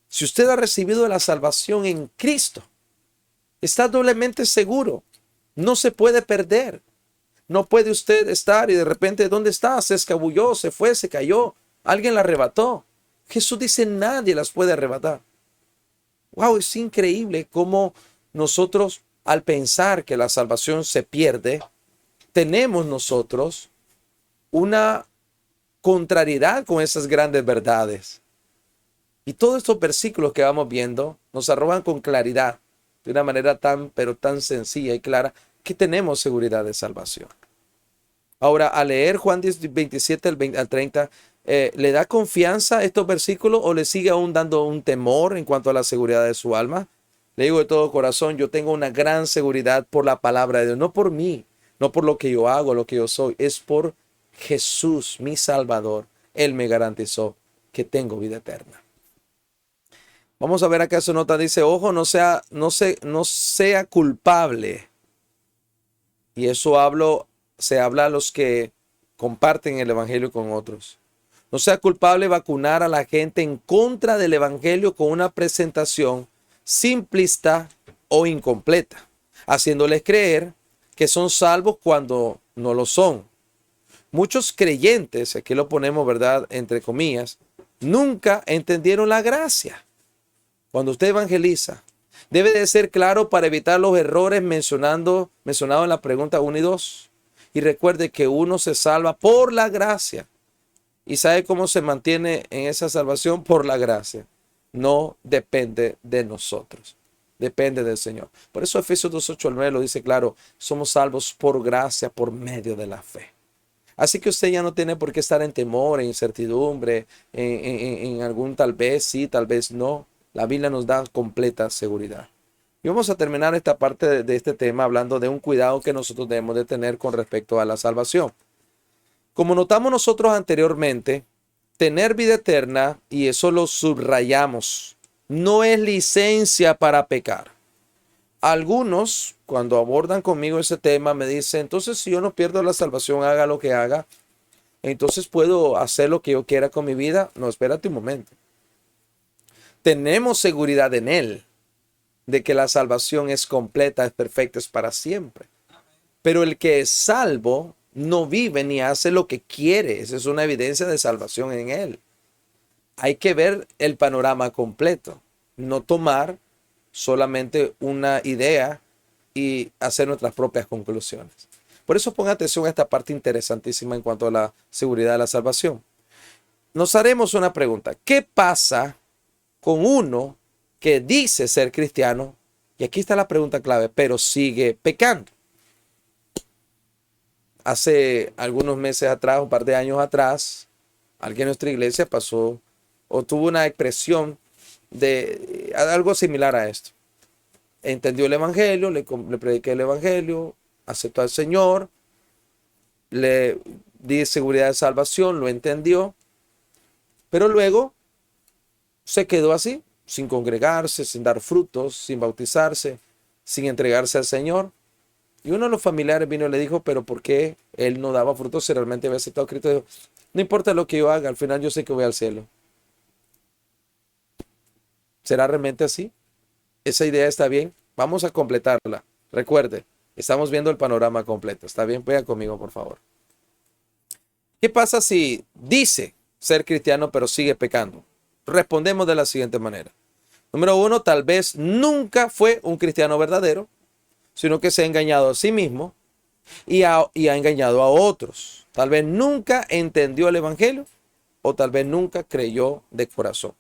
Si usted ha recibido la salvación en Cristo, está doblemente seguro. No se puede perder. No puede usted estar y de repente, ¿dónde está? Se escabulló, se fue, se cayó. Alguien la arrebató. Jesús dice, nadie las puede arrebatar. Wow, es increíble cómo nosotros, al pensar que la salvación se pierde, tenemos nosotros una contrariedad con esas grandes verdades. Y todos estos versículos que vamos viendo nos arrojan con claridad, de una manera pero tan sencilla y clara, que tenemos seguridad de salvación. Ahora, al leer Juan 10, 27 al 30, ¿le da confianza a estos versículos o le sigue aún dando un temor en cuanto a la seguridad de su alma? Le digo de todo corazón, yo tengo una gran seguridad por la palabra de Dios, no por mí, no por lo que yo hago, lo que yo soy, es por Jesús, mi Salvador. Él me garantizó que tengo vida eterna. Vamos a ver acá su nota, dice, ojo, no sea culpable. Y eso se habla a los que comparten el evangelio con otros. No sea culpable vacunar a la gente en contra del evangelio con una presentación simplista o incompleta, haciéndoles creer que son salvos cuando no lo son. Muchos creyentes, aquí lo ponemos, ¿verdad?, entre comillas, nunca entendieron la gracia. Cuando usted evangeliza, debe de ser claro para evitar los errores mencionados en la pregunta 1 y 2. Y recuerde que uno se salva por la gracia. ¿Y sabe cómo se mantiene en esa salvación? Por la gracia. No depende de nosotros. Depende del Señor. Por eso Efesios 2:8 al 9 lo dice claro. Somos salvos por gracia, por medio de la fe. Así que usted ya no tiene por qué estar en temor, en incertidumbre, en algún tal vez sí, tal vez no. La Biblia nos da completa seguridad. Y vamos a terminar esta parte de este tema hablando de un cuidado que nosotros debemos de tener con respecto a la salvación. Como notamos nosotros anteriormente, tener vida eterna, y eso lo subrayamos, no es licencia para pecar. Algunos, cuando abordan conmigo ese tema, me dicen, entonces si yo no pierdo la salvación, haga lo que haga, entonces puedo hacer lo que yo quiera con mi vida. No, espérate un momento. Tenemos seguridad en Él de que la salvación es completa, es perfecta, es para siempre. Pero el que es salvo no vive ni hace lo que quiere. Esa es una evidencia de salvación en Él. Hay que ver el panorama completo, no tomar solamente una idea y hacer nuestras propias conclusiones. Por eso ponga atención a esta parte interesantísima en cuanto a la seguridad de la salvación. Nos haremos una pregunta. ¿Qué pasa con uno que dice ser cristiano? Y aquí está la pregunta clave, pero sigue pecando. Hace algunos meses atrás, un par de años atrás, alguien en nuestra iglesia pasó o tuvo una expresión de algo similar a esto. Entendió el evangelio, le prediqué el evangelio, aceptó al Señor, le di seguridad de salvación, lo entendió, pero luego se quedó así, sin congregarse, sin dar frutos, sin bautizarse, sin entregarse al Señor. Y uno de los familiares vino y le dijo, pero ¿por qué él no daba frutos si realmente había aceptado a Cristo? Dijo, no importa lo que yo haga, al final yo sé que voy al cielo. ¿Será realmente así? Esa idea está bien. Vamos a completarla. Recuerde, estamos viendo el panorama completo. ¿Está bien? Vea conmigo, por favor. ¿Qué pasa si dice ser cristiano pero sigue pecando? Respondemos de la siguiente manera. Número uno, tal vez nunca fue un cristiano verdadero, sino que se ha engañado a sí mismo y ha engañado a otros. Tal vez nunca entendió el evangelio o tal vez nunca creyó de corazón.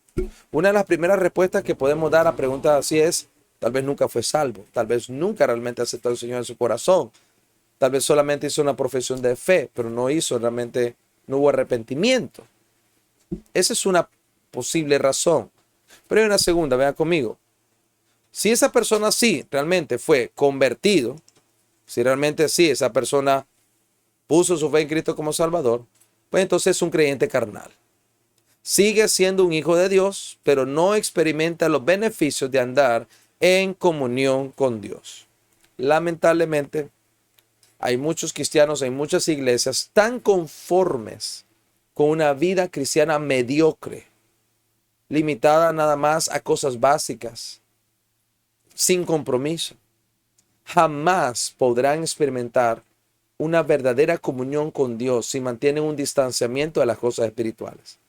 Una de las primeras respuestas que podemos dar a preguntas así es, tal vez nunca fue salvo, tal vez nunca realmente aceptó al Señor en su corazón, tal vez solamente hizo una profesión de fe, pero no hubo arrepentimiento. Esa es una posible razón. Pero hay una segunda, vean conmigo. Si esa persona sí realmente fue convertido, si realmente sí esa persona puso su fe en Cristo como Salvador, pues entonces es un creyente carnal. Sigue siendo un hijo de Dios, pero no experimenta los beneficios de andar en comunión con Dios. Lamentablemente, hay muchos cristianos, hay muchas iglesias tan conformes con una vida cristiana mediocre, limitada nada más a cosas básicas, sin compromiso. Jamás podrán experimentar una verdadera comunión con Dios si mantienen un distanciamiento de las cosas espirituales.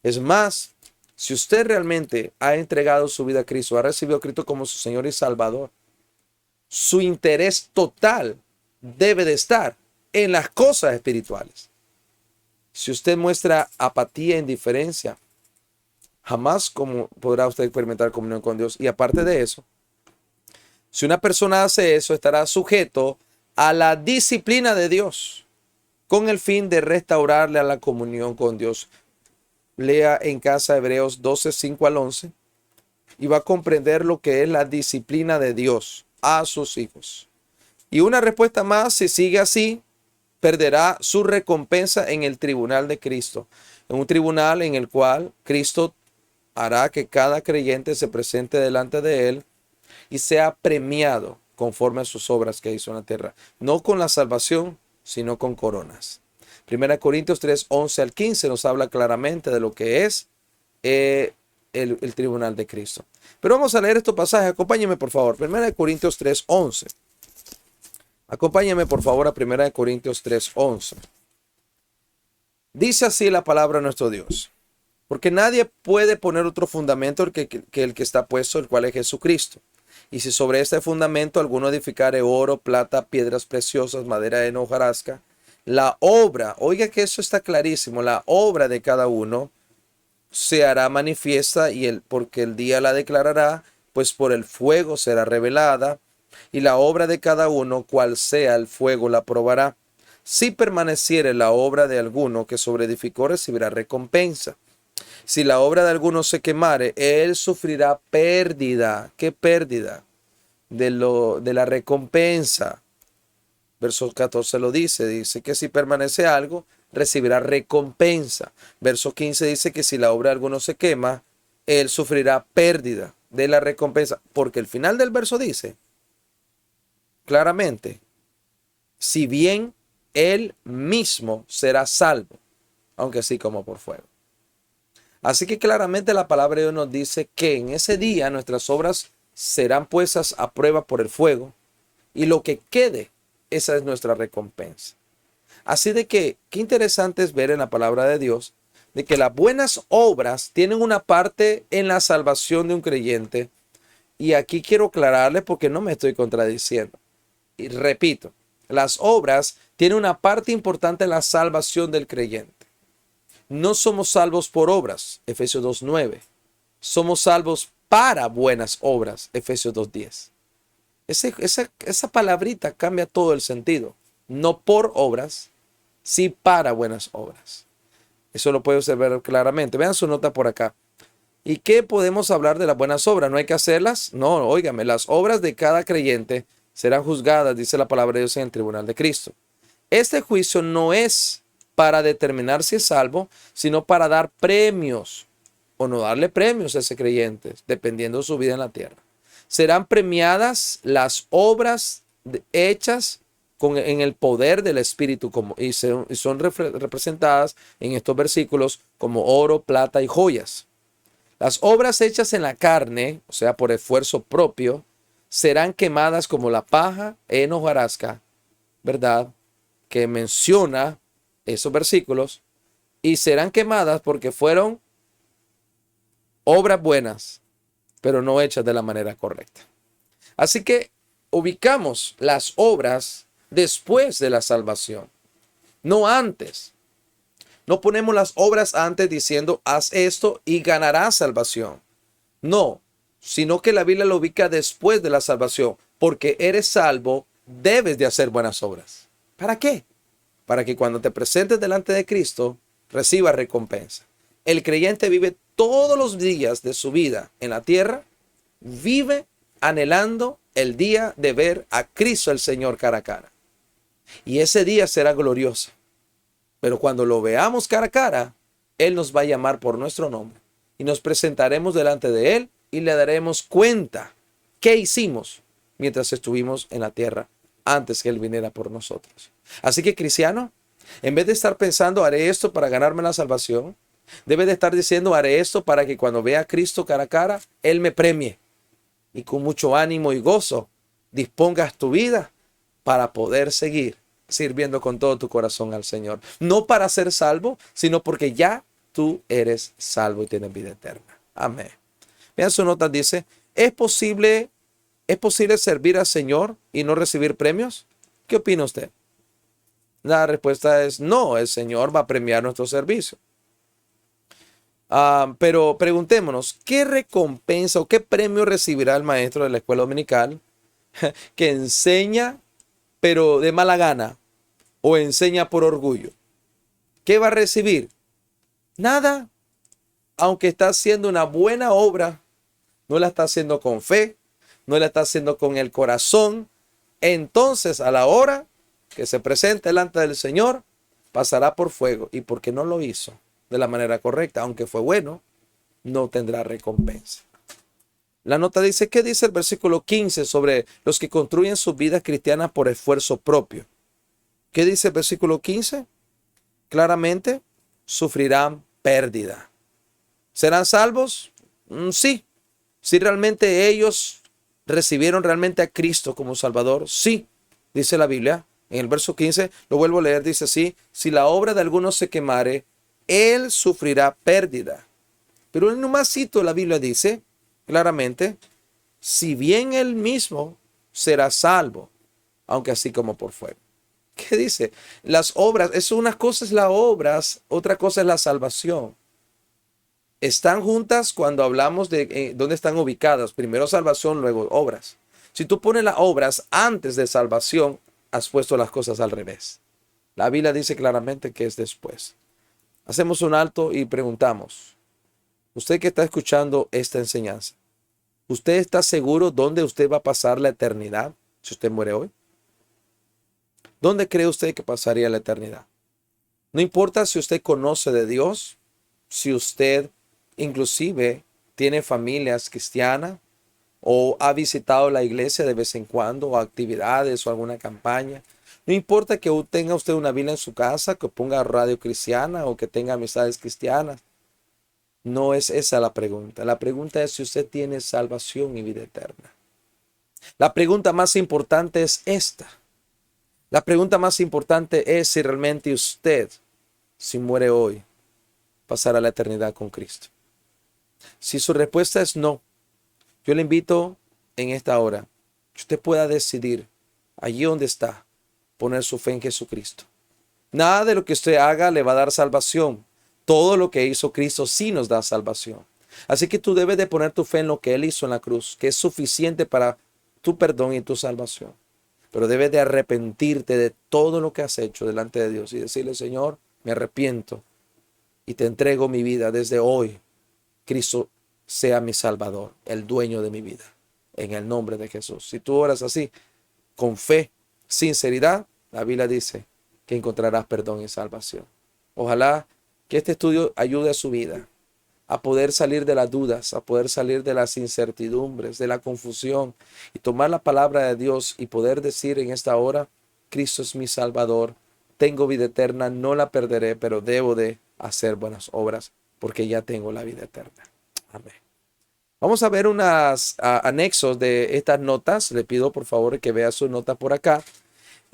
Es más, si usted realmente ha entregado su vida a Cristo, ha recibido a Cristo como su Señor y Salvador, su interés total debe de estar en las cosas espirituales. Si usted muestra apatía e indiferencia, jamás podrá usted experimentar comunión con Dios. Y aparte de eso, si una persona hace eso, estará sujeto a la disciplina de Dios con el fin de restaurarle a la comunión con Dios. Lea en casa Hebreos 12, 5 al 11 y va a comprender lo que es la disciplina de Dios a sus hijos. Y una respuesta más, si sigue así, perderá su recompensa en el tribunal de Cristo. En un tribunal en el cual Cristo hará que cada creyente se presente delante de él y sea premiado conforme a sus obras que hizo en la tierra. No con la salvación, sino con coronas. 1 Corintios 3, 11 al 15 nos habla claramente de lo que es el tribunal de Cristo. Pero vamos a leer estos pasajes. Acompáñenme, por favor. 1 Corintios 3, 11. Acompáñenme, por favor, a 1 Corintios 3, 11. Dice así la palabra de nuestro Dios. Porque nadie puede poner otro fundamento que el que está puesto, el cual es Jesucristo. Y si sobre este fundamento alguno edificare oro, plata, piedras preciosas, madera de hojarasca, la obra, oiga que eso está clarísimo, la obra de cada uno se hará manifiesta porque el día la declarará, pues por el fuego será revelada, y la obra de cada uno, cual sea el fuego, la probará. Si permaneciere la obra de alguno que sobreedificó, recibirá recompensa. Si la obra de alguno se quemare, él sufrirá pérdida. ¿Qué pérdida? De la recompensa. Verso 14 lo dice que si permanece algo, recibirá recompensa. Verso 15 dice que si la obra de alguno se quema, él sufrirá pérdida de la recompensa. Porque el final del verso dice claramente, si bien él mismo será salvo, aunque así como por fuego. Así que claramente la palabra de Dios nos dice que en ese día nuestras obras serán puestas a prueba por el fuego y lo que quede, esa es nuestra recompensa. Así de que, qué interesante es ver en la palabra de Dios de que las buenas obras tienen una parte en la salvación de un creyente. Y aquí quiero aclararle porque no me estoy contradiciendo. Y repito, las obras tienen una parte importante en la salvación del creyente. No somos salvos por obras, Efesios 2:9. Somos salvos para buenas obras, Efesios 2:10. Esa palabrita cambia todo el sentido. No por obras, sí para buenas obras. Eso lo puede usted ver claramente. Vean su nota por acá. ¿Y qué podemos hablar de las buenas obras? ¿No hay que hacerlas? No, óigame, las obras de cada creyente serán juzgadas, dice la palabra de Dios en el tribunal de Cristo. Este juicio no es para determinar si es salvo, sino para dar premios o no darle premios a ese creyente, dependiendo de su vida en la tierra. Serán premiadas las obras hechas en el poder del Espíritu y son representadas en estos versículos como oro, plata y joyas. Las obras hechas en la carne, o sea, por esfuerzo propio, serán quemadas como la paja en hojarasca, ¿verdad? Que menciona esos versículos, y serán quemadas porque fueron obras buenas, pero no hechas de la manera correcta. Así que ubicamos las obras después de la salvación, no antes. No ponemos las obras antes diciendo, haz esto y ganarás salvación. No, sino que la Biblia lo ubica después de la salvación, porque eres salvo, debes de hacer buenas obras. ¿Para qué? Para que cuando te presentes delante de Cristo, recibas recompensa. El creyente vive todos los días de su vida en la tierra, vive anhelando el día de ver a Cristo el Señor cara a cara. Y ese día será glorioso. Pero cuando lo veamos cara a cara, Él nos va a llamar por nuestro nombre y nos presentaremos delante de Él y le daremos cuenta qué hicimos mientras estuvimos en la tierra antes que Él viniera por nosotros. Así que, cristiano, en vez de estar pensando, haré esto para ganarme la salvación, debe de estar diciendo, haré esto para que cuando vea a Cristo cara a cara, Él me premie y con mucho ánimo y gozo dispongas tu vida para poder seguir sirviendo con todo tu corazón al Señor. No para ser salvo, sino porque ya tú eres salvo y tienes vida eterna. Amén. Vean su nota, dice, ¿es posible servir al Señor y no recibir premios? ¿Qué opina usted? La respuesta es no, el Señor va a premiar nuestro servicio. Pero preguntémonos, ¿qué recompensa o qué premio recibirá el maestro de la escuela dominical que enseña pero de mala gana o enseña por orgullo? ¿Qué va a recibir? Nada, aunque está haciendo una buena obra, no la está haciendo con fe, no la está haciendo con el corazón. Entonces, a la hora que se presente delante del Señor, pasará por fuego. Y porque no lo hizo de la manera correcta, aunque fue bueno, no tendrá recompensa. La nota dice, ¿qué dice el versículo 15 sobre los que construyen sus vidas cristianas por esfuerzo propio? ¿Qué dice el versículo 15? Claramente, sufrirán pérdida. ¿Serán salvos? Sí. Si realmente ellos recibieron realmente a Cristo como Salvador, sí, dice la Biblia. En el verso 15, lo vuelvo a leer, dice así, si la obra de alguno se quemare, él sufrirá pérdida. Pero en un masito la Biblia dice claramente, si bien él mismo será salvo, aunque así como por fuego. ¿Qué dice? Las obras, una cosa es las obras, otra cosa es la salvación. Están juntas cuando hablamos de dónde están ubicadas. Primero salvación, luego obras. Si tú pones las obras antes de salvación, has puesto las cosas al revés. La Biblia dice claramente que es después. Hacemos un alto y preguntamos, usted que está escuchando esta enseñanza, ¿usted está seguro dónde usted va a pasar la eternidad si usted muere hoy? ¿Dónde cree usted que pasaría la eternidad? No importa si usted conoce de Dios, si usted inclusive tiene familias cristianas o ha visitado la iglesia de vez en cuando o actividades o alguna campaña. No importa que tenga usted una Biblia en su casa, que ponga radio cristiana o que tenga amistades cristianas. No es esa la pregunta. La pregunta es si usted tiene salvación y vida eterna. La pregunta más importante es esta. La pregunta más importante es si realmente usted, si muere hoy, pasará la eternidad con Cristo. Si su respuesta es no, yo le invito en esta hora que usted pueda decidir allí donde está, poner su fe en Jesucristo. Nada de lo que usted haga le va a dar salvación. Todo lo que hizo Cristo sí nos da salvación. Así que tú debes de poner tu fe en lo que Él hizo en la cruz, que es suficiente para tu perdón y tu salvación. Pero debes de arrepentirte de todo lo que has hecho delante de Dios y decirle, Señor, me arrepiento y te entrego mi vida desde hoy. Cristo, sea mi Salvador, el dueño de mi vida, en el nombre de Jesús. Si tú oras así, con fe, sinceridad, la Biblia dice que encontrarás perdón y salvación. Ojalá que este estudio ayude a su vida a poder salir de las dudas, a poder salir de las incertidumbres, de la confusión y tomar la palabra de Dios y poder decir en esta hora: Cristo es mi Salvador, tengo vida eterna, no la perderé, pero debo de hacer buenas obras porque ya tengo la vida eterna. Amén. Vamos a ver unos anexos de estas notas. Le pido por favor que vea sus notas por acá.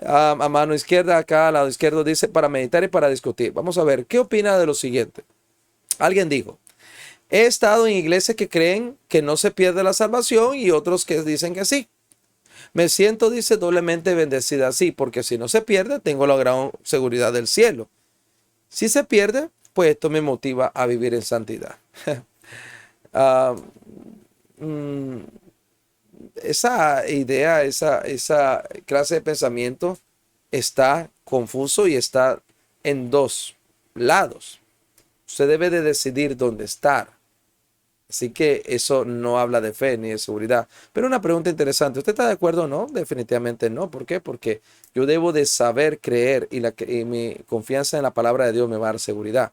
A mano izquierda, acá al lado izquierdo dice para meditar y para discutir. Vamos a ver, ¿qué opina de lo siguiente? Alguien dijo: he estado en iglesias que creen que no se pierde la salvación y otros que dicen que sí. Me siento, dice, doblemente bendecida así, porque si no se pierde, tengo la gran seguridad del cielo. Si se pierde, pues esto me motiva a vivir en santidad. Ah, mm, esa idea, esa clase de pensamiento está confuso y está en dos lados. Usted debe de decidir dónde estar. Así que eso no habla de fe ni de seguridad. Pero una pregunta interesante: ¿usted está de acuerdo o no? Definitivamente no. ¿Por qué? Porque yo debo de saber creer y mi confianza en la palabra de Dios me va a dar seguridad.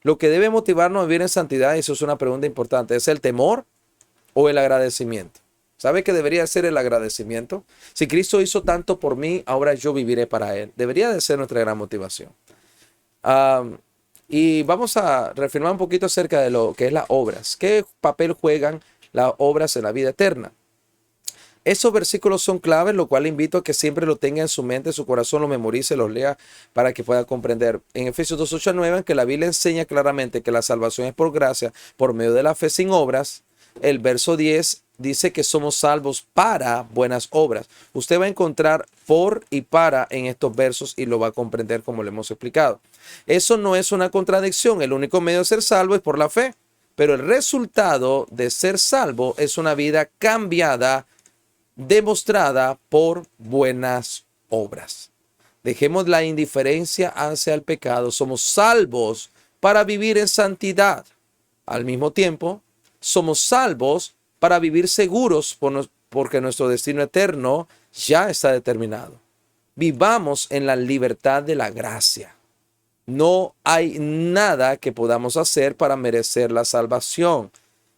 Lo que debe motivarnos a vivir en santidad, y eso es una pregunta importante, ¿es el temor o el agradecimiento? ¿Sabe que debería ser el agradecimiento? Si Cristo hizo tanto por mí, ahora yo viviré para Él. Debería de ser nuestra gran motivación. Y vamos a reafirmar un poquito acerca de lo que es las obras. ¿Qué papel juegan las obras en la vida eterna? Esos versículos son claves, lo cual invito a que siempre lo tenga en su mente, en su corazón, lo memorice, los lea para que pueda comprender. En Efesios 2, 8 a 9, que la Biblia enseña claramente que la salvación es por gracia, por medio de la fe sin obras. El verso 10 dice que somos salvos para buenas obras. Usted va a encontrar por y para en estos versos y lo va a comprender como le hemos explicado. Eso no es una contradicción. El único medio de ser salvo es por la fe. Pero el resultado de ser salvo es una vida cambiada, demostrada por buenas obras. Dejemos la indiferencia hacia el pecado. Somos salvos para vivir en santidad. Al mismo tiempo, somos salvos para vivir seguros porque nuestro destino eterno ya está determinado. Vivamos en la libertad de la gracia. No hay nada que podamos hacer para merecer la salvación,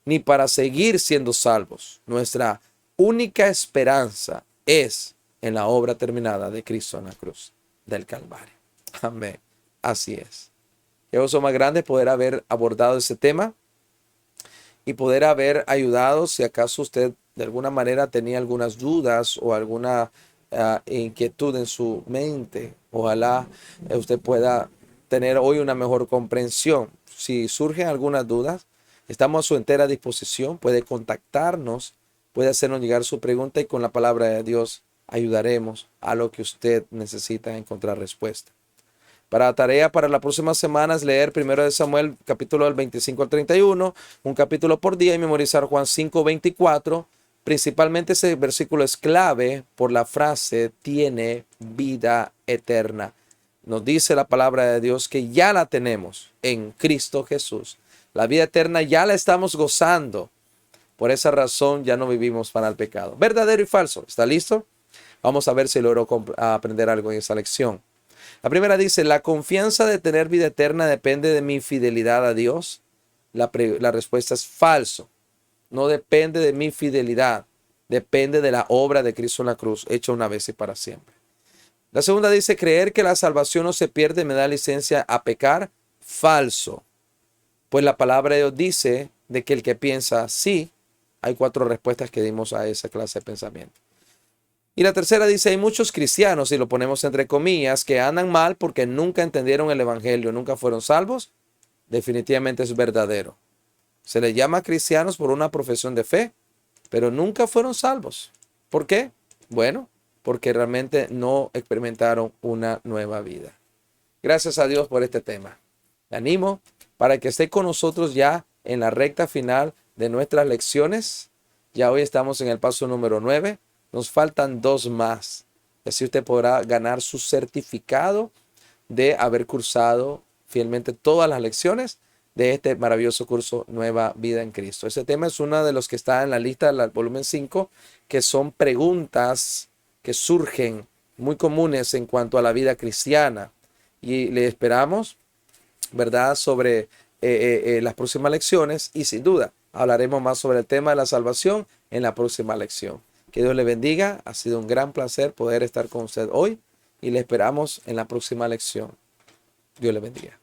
ni para seguir siendo salvos. Nuestra única esperanza es en la obra terminada de Cristo en la cruz del Calvario. Amén. Así es. Qué gozo más grande poder haber abordado ese tema y poder haber ayudado, si acaso usted de alguna manera tenía algunas dudas o alguna inquietud en su mente. Ojalá usted pueda tener hoy una mejor comprensión. Si surgen algunas dudas, estamos a su entera disposición. Puede contactarnos, puede hacernos llegar su pregunta y con la palabra de Dios ayudaremos a lo que usted necesita encontrar respuesta. Para tarea para la próxima semana es leer 1 Samuel capítulo del 25 al 31, un capítulo por día, y memorizar Juan 5, 24. Principalmente ese versículo es clave por la frase tiene vida eterna. Nos dice la palabra de Dios que ya la tenemos en Cristo Jesús. La vida eterna ya la estamos gozando. Por esa razón ya no vivimos para el pecado. Verdadero y falso. ¿Está listo? Vamos a ver si logró aprender algo en esa lección. La primera dice: la confianza de tener vida eterna depende de mi fidelidad a Dios. La respuesta es falso. No depende de mi fidelidad. Depende de la obra de Cristo en la cruz, hecha una vez y para siempre. La segunda dice: creer que la salvación no se pierde me da licencia a pecar. Falso. Pues la palabra de Dios dice de que el que piensa sí. Hay 4 respuestas que dimos a esa clase de pensamiento. Y la tercera dice: hay muchos cristianos, y lo ponemos entre comillas, que andan mal porque nunca entendieron el evangelio, nunca fueron salvos. Definitivamente es verdadero. Se les llama cristianos por una profesión de fe, pero nunca fueron salvos. ¿Por qué? Bueno, porque realmente no experimentaron una nueva vida. Gracias a Dios por este tema. Le animo para que esté con nosotros ya en la recta final de nuestras lecciones. Ya hoy estamos en el paso número 9. Nos faltan 2 más. Así usted podrá ganar su certificado de haber cursado fielmente todas las lecciones de este maravilloso curso Nueva Vida en Cristo. Ese tema es uno de los que está en la lista del volumen 5, que son preguntas que surgen muy comunes en cuanto a la vida cristiana. Y le esperamos, ¿verdad?, sobre las próximas lecciones, y sin duda hablaremos más sobre el tema de la salvación en la próxima lección. Que Dios le bendiga. Ha sido un gran placer poder estar con usted hoy y le esperamos en la próxima lección. Dios le bendiga.